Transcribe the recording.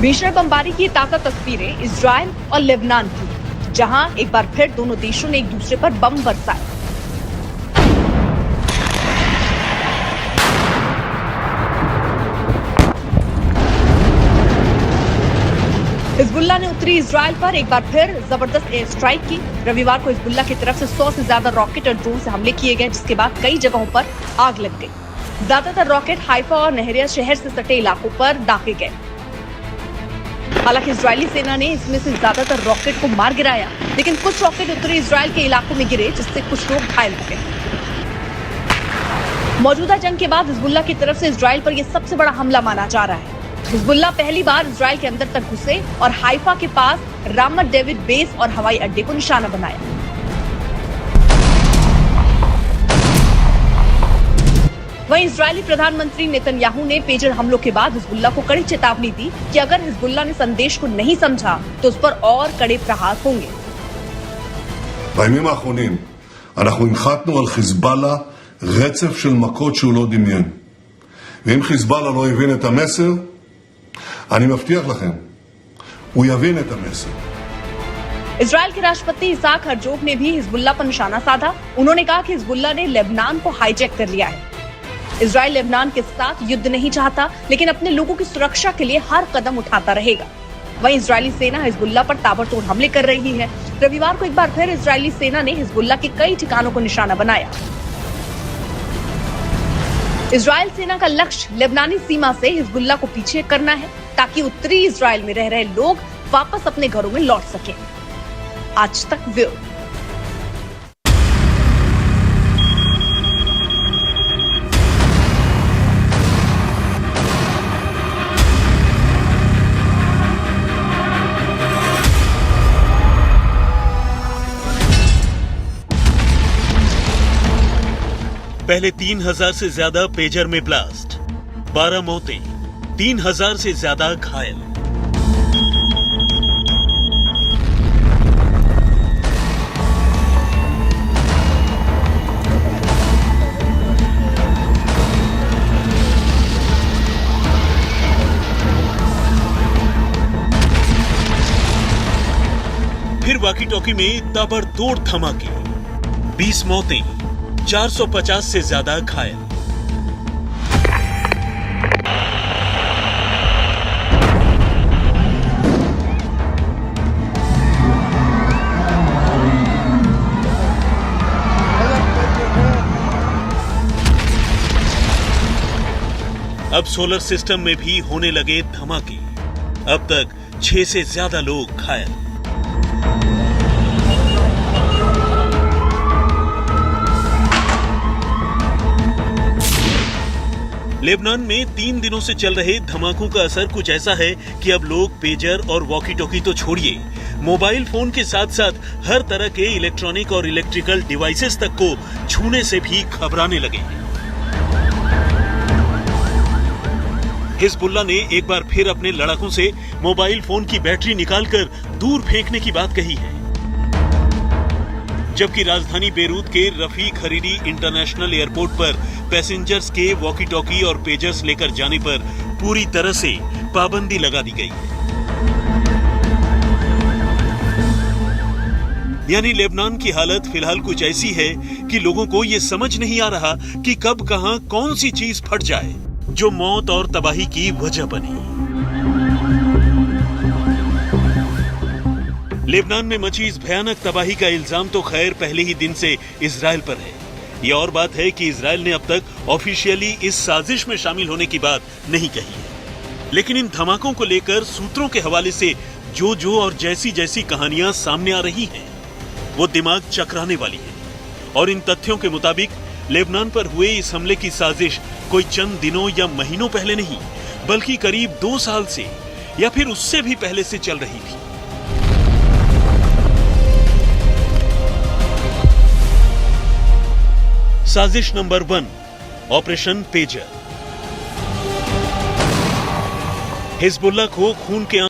भीषण बमबारी की ताज़ा तस्वीरें इजराइल और लेबनान की, जहां एक बार फिर दोनों देशों ने एक दूसरे पर बम बरसाए। हिजबुल्लाह ने उत्तरी इजराइल पर एक बार फिर जबरदस्त एयर स्ट्राइक की। रविवार को हिजबुल्लाह की तरफ से 100 से ज्यादा रॉकेट और ड्रोन से हमले किए गए, जिसके बाद कई जगहों पर आग लग गई। ज्यादातर रॉकेट हाइफा और नहरिया शहर से सटे इलाकों पर दागे गए। हालांकि इजरायली सेना ने इसमें से ज्यादातर रॉकेट को मार गिराया, लेकिन कुछ रॉकेट उत्तरी इजराइल के इलाकों में गिरे, जिससे कुछ लोग घायल हो गए। मौजूदा जंग के बाद हिजबुल्लाह की तरफ से इजराइल पर यह सबसे बड़ा हमला माना जा रहा है। हिजबुल्लाह पहली बार इजराइल के अंदर तक घुसे और हाइफा के पास रामत डेविड बेस और हवाई अड्डे को निशाना बनाया। वहीं इजरायली प्रधानमंत्री नेतन्याहू ने पेजर हमलों के बाद हिजबुल्लाह को कड़ी चेतावनी दी कि अगर हिजबुल्लाह ने संदेश को नहीं समझा तो उस पर और कड़े प्रहार होंगे। בימים האחרונים אנחנו הנחתנו על חיזבאללה רצף של מכות שהוא לא דמיין. ואם חיזבאללה לא הבין את המסר, אני מבטיח לכם, הוא יבין את המסר. इजराइल के राष्ट्रपति इसाक हर्जोग ने भी हिजबुल्लाह पर निशाना साधा। उन्होंने कहा कि हिजबुल्लाह ने लेबनान को हाईजैक कर लिया है। इजराइल लेबनान के साथ युद्ध नहीं चाहता, लेकिन अपने लोगों की सुरक्षा के लिए हर कदम उठाता रहेगा। वहीं इजरायली सेना हिजबुल्लाह पर ताबड़तोड़ हमले कर रही है। रविवार को एक बार फिर इजरायली सेना ने हिजबुल्लाह के कई ठिकानों को निशाना बनाया। इजरायल सेना का लक्ष्य लेबनानी सीमा से हिजबुल्लाह को पीछे करना है, ताकि उत्तरी इजराइल में रह रहे लोग वापस अपने घरों में लौट सकें। आज तक ब्यूरो। पहले 3000 से ज्यादा पेजर में ब्लास्ट, 12 मौतें, 3000 से ज्यादा घायल। फिर वॉकी टॉकी में ताबड़तोड़ धमाके, 20 मौतें, 450 से ज्यादा घायल। अब सोलर सिस्टम में भी होने लगे धमाके। अब तक 6 से ज्यादा लोग घायल। लेबनान में 3 दिनों से चल रहे धमाकों का असर कुछ ऐसा है कि अब लोग पेजर और वॉकी टॉकी तो छोड़िए, मोबाइल फोन के साथ साथ हर तरह के इलेक्ट्रॉनिक और इलेक्ट्रिकल डिवाइसेस तक को छूने से भी घबराने लगे हैं। हिजबुल्लाह ने एक बार फिर अपने लड़ाकों से मोबाइल फोन की बैटरी निकालकर दूर फेंकने की बात कही है, जबकि राजधानी बेरूत के रफीक हरीरी इंटरनेशनल एयरपोर्ट पर पैसेंजर्स के वॉकी टॉकी और पेजर्स लेकर जाने पर पूरी तरह से पाबंदी लगा दी गई है। यानी लेबनान की हालत फिलहाल कुछ ऐसी है कि लोगों को ये समझ नहीं आ रहा कि कब कहां कौन सी चीज फट जाए जो मौत और तबाही की वजह बने। लेबनान में मची इस भयानक तबाही का इल्जाम तो खैर पहले ही दिन से इजराइल पर है। ये और बात है कि इजराइल ने अब तक ऑफिशियली इस साजिश में शामिल होने की बात नहीं कही है, लेकिन इन धमाकों को लेकर सूत्रों के हवाले से जो और जैसी जैसी कहानियां सामने आ रही हैं, वो दिमाग चकराने वाली है। और इन तथ्यों के मुताबिक लेबनान पर हुए इस हमले की साजिश कोई चंद दिनों या महीनों पहले नहीं, बल्कि करीब 2 साल से या फिर उससे भी पहले से चल रही थी। साजिश नंबर 1, ऑपरेशन पेजर। हिजबुल्लाह को खून के